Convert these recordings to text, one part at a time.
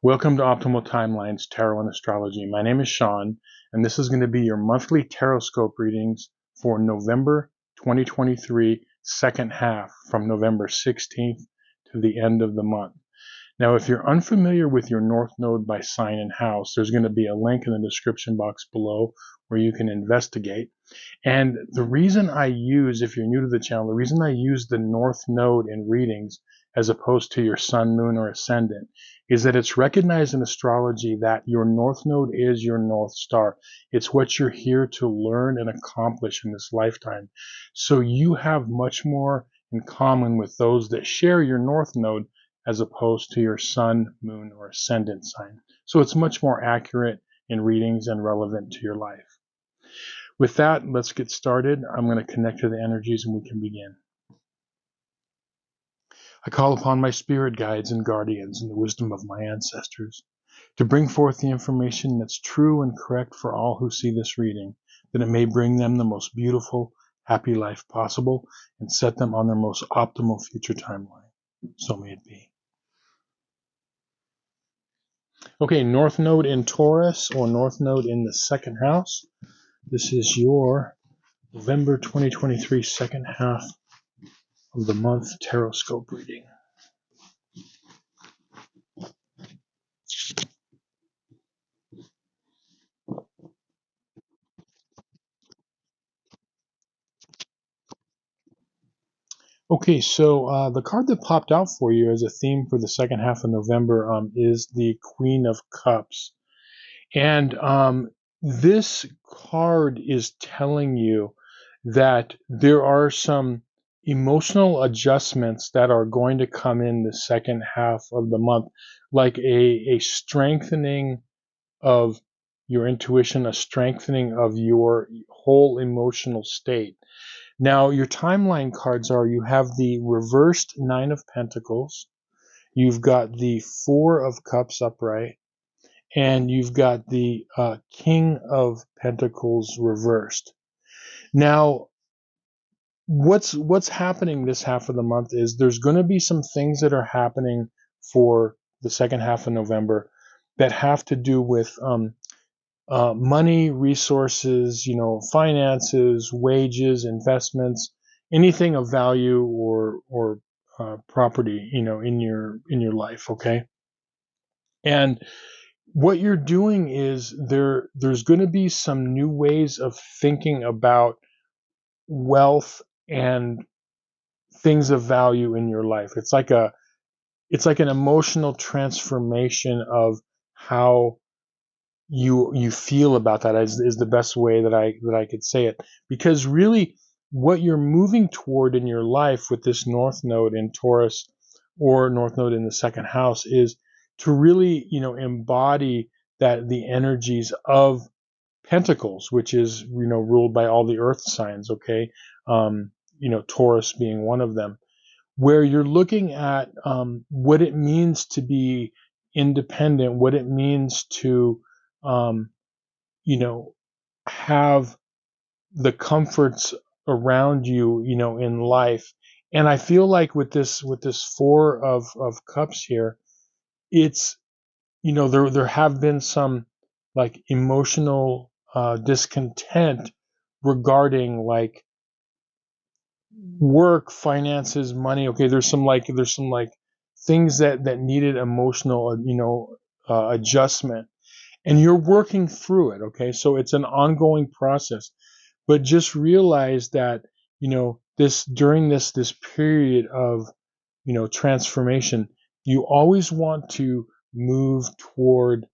Welcome to Optimal Timelines Tarot and Astrology. My name is Sean, and this is going to be your monthly Tarotscope readings for November 2023, second half, from November 16th to the end of the month. Now, if you're unfamiliar with your North Node by sign and house, there's going to be a link in the description box below where you can investigate. And the reason I use, if you're new to the channel, the reason I use the North Node in readings as opposed to your Sun, Moon, or Ascendant is that it's recognized in astrology that your North Node is your North Star. It's what you're here to learn and accomplish in this lifetime. So you have much more in common with those that share your North Node as opposed to your Sun, Moon, or Ascendant sign. So it's much more accurate in readings and relevant to your life. With that, let's get started. I'm going to connect to the energies and we can begin. I call upon my spirit guides and guardians and the wisdom of my ancestors to bring forth the information that's true and correct for all who see this reading, that it may bring them the most beautiful, happy life possible and set them on their most optimal future timeline. So may it be. Okay, North Node in Taurus or North Node in the second house. This is your November 2023 second half of the month Tarotscope reading. Okay, so the card that popped out for you as a theme for the second half of November is the Queen of Cups. And this card is telling you that there are some emotional adjustments that are going to come in the second half of the month, like a strengthening of your intuition, a strengthening of your whole emotional state. Now, your timeline cards are, you have the reversed Nine of Pentacles, you've got the Four of Cups upright, and you've got the King of Pentacles reversed. Now, what's happening this half of the month is there's going to be some things that are happening for the second half of November that have to do with money, resources, finances, wages, investments, anything of value or property, in your life. Okay. And what you're doing is there's going to be some new ways of thinking about wealth and things of value in your life. It's like an emotional transformation of how you feel about that is the best way that I could say it. Because really what you're moving toward in your life with this North Node in Taurus or North Node in the second house is to really, embody that the energies of Pentacles, which is, ruled by all the earth signs, okay? Taurus being one of them, where you're looking at what it means to be independent, what it means to have the comforts around you, in life. And I feel like with this Four of Cups here, it's, there have been some like emotional discontent regarding like work, finances, money. Okay, there's some things that needed emotional, adjustment, and you're working through it. Okay, so it's an ongoing process, but just realize that during this period of transformation, you always want to move toward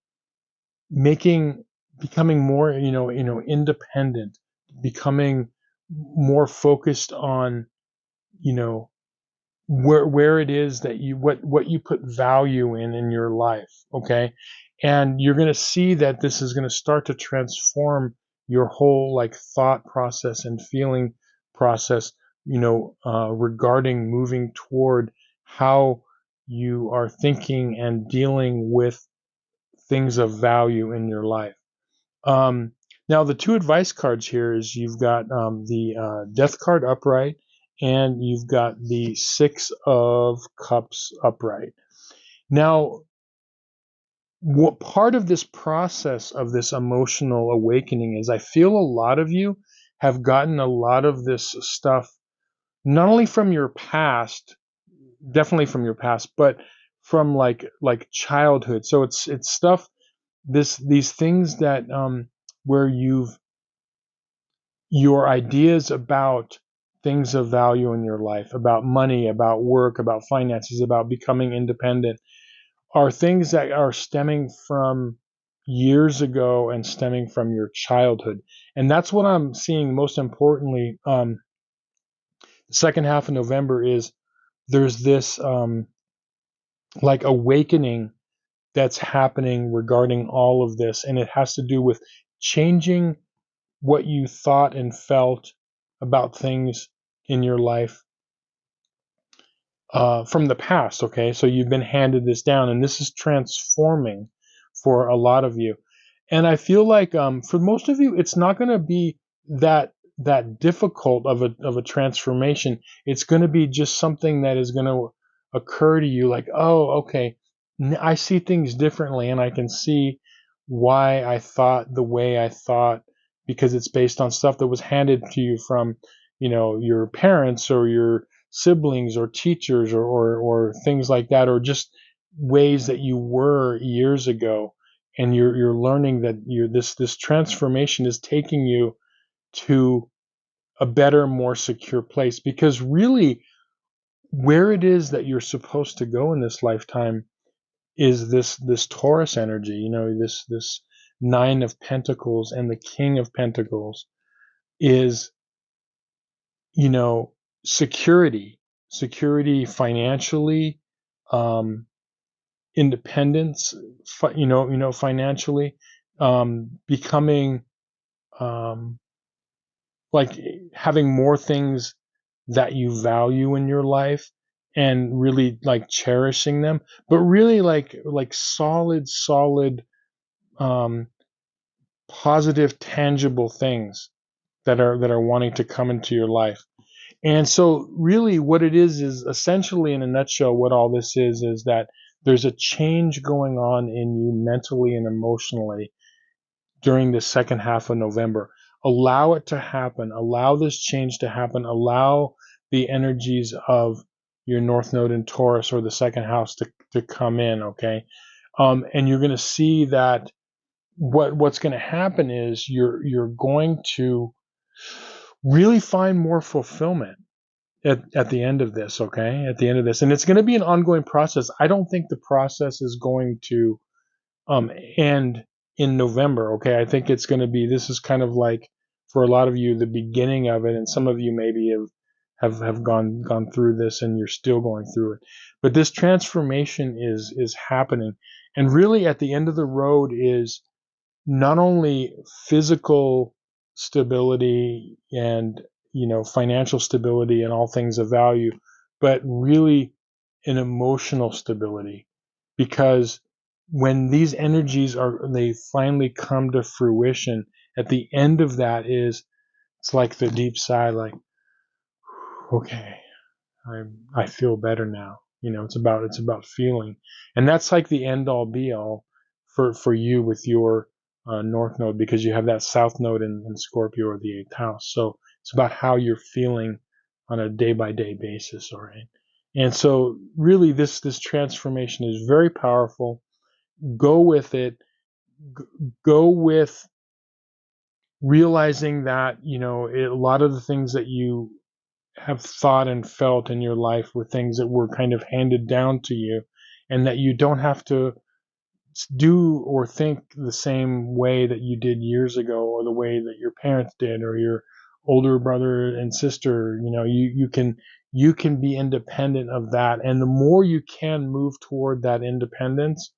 becoming more independent, becoming more focused on where it is that what you put value in your life. Okay, and you're going to see that this is going to start to transform your whole like thought process and feeling process, regarding moving toward how you are thinking and dealing with things of value in your life. Now, the two advice cards here is you've got the Death card upright, and you've got the Six of Cups upright. Now, what part of this process of this emotional awakening is, I feel a lot of you have gotten a lot of this stuff not only from your past, definitely from your past, but from like childhood. So it's stuff, these things that where your ideas about things of value in your life, about money, about work, about finances, about becoming independent, are things that are stemming from years ago and stemming from your childhood. And that's what I'm seeing most importantly. The second half of November is, there's this like awakening that's happening regarding all of this. And it has to do with changing what you thought and felt about things in your life from the past. Okay, so you've been handed this down, and this is transforming for a lot of you. And I feel like for most of you, it's not going to be that difficult of a transformation. It's going to be just something that is going to occur to you, like, oh, okay, I see things differently, and I can see why I thought the way I thought, because it's based on stuff that was handed to you from, your parents or your siblings or teachers or things like that, or just ways that you were years ago. And you're learning that this transformation is taking you to a better, more secure place, because really where it is that you're supposed to go in this lifetime is this Taurus energy, this Nine of Pentacles and the King of Pentacles is, you know, security, security financially, um, independence, financially, becoming, um, like having more things that you value in your life and really like cherishing them, but really like solid, um, positive, tangible things that are wanting to come into your life. And so really what it is essentially, in a nutshell, what all this is that there's a change going on in you mentally and emotionally during the second half of November. Allow it to happen. Allow this change to happen. Allow the energies of your North Node in Taurus, or the second house, to come in, okay? And you're going to see that what's going to happen is you're going to really find more fulfillment at the end of this, okay? At the end of this. And it's going to be an ongoing process. I don't think the process is going to end in November, okay? I think it's going to be, this is kind of like, for a lot of you, the beginning of it, and some of you maybe have gone through this and you're still going through it. But this transformation is happening. And really at the end of the road is not only physical stability and financial stability and all things of value, but really an emotional stability. Because when these energies they finally come to fruition, at the end of that is, it's like the deep sigh, like, okay, I feel better now. It's about feeling, and that's like the end all be all for you with your North Node, because you have that South Node in Scorpio, or the eighth house. So it's about how you're feeling on a day by day basis, all right? And so really this transformation is very powerful. Go with it. Go with realizing that a lot of the things that you have thought and felt in your life were things that were kind of handed down to you, and that you don't have to do or think the same way that you did years ago, or the way that your parents did, or your older brother and sister. You can be independent of that, and the more you can move toward that independence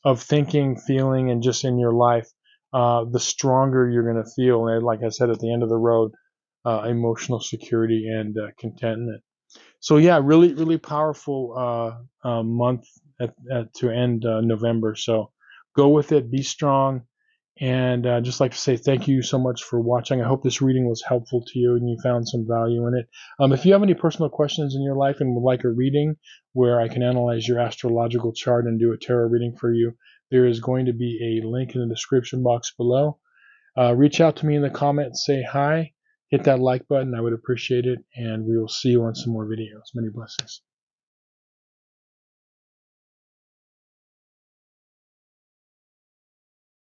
of thinking, feeling, and just in your life, the stronger you're going to feel. And like I said, at the end of the road, emotional security and contentment. So yeah, really, really powerful month to end November. So go with it, be strong, and just like to say thank you so much for watching. I hope this reading was helpful to you and you found some value in it. If you have any personal questions in your life and would like a reading where I can analyze your astrological chart and do a tarot reading for you, there is going to be a link in the description box below. Reach out to me in the comments, say hi, hit that like button. I would appreciate it, and we will see you on some more videos. Many blessings.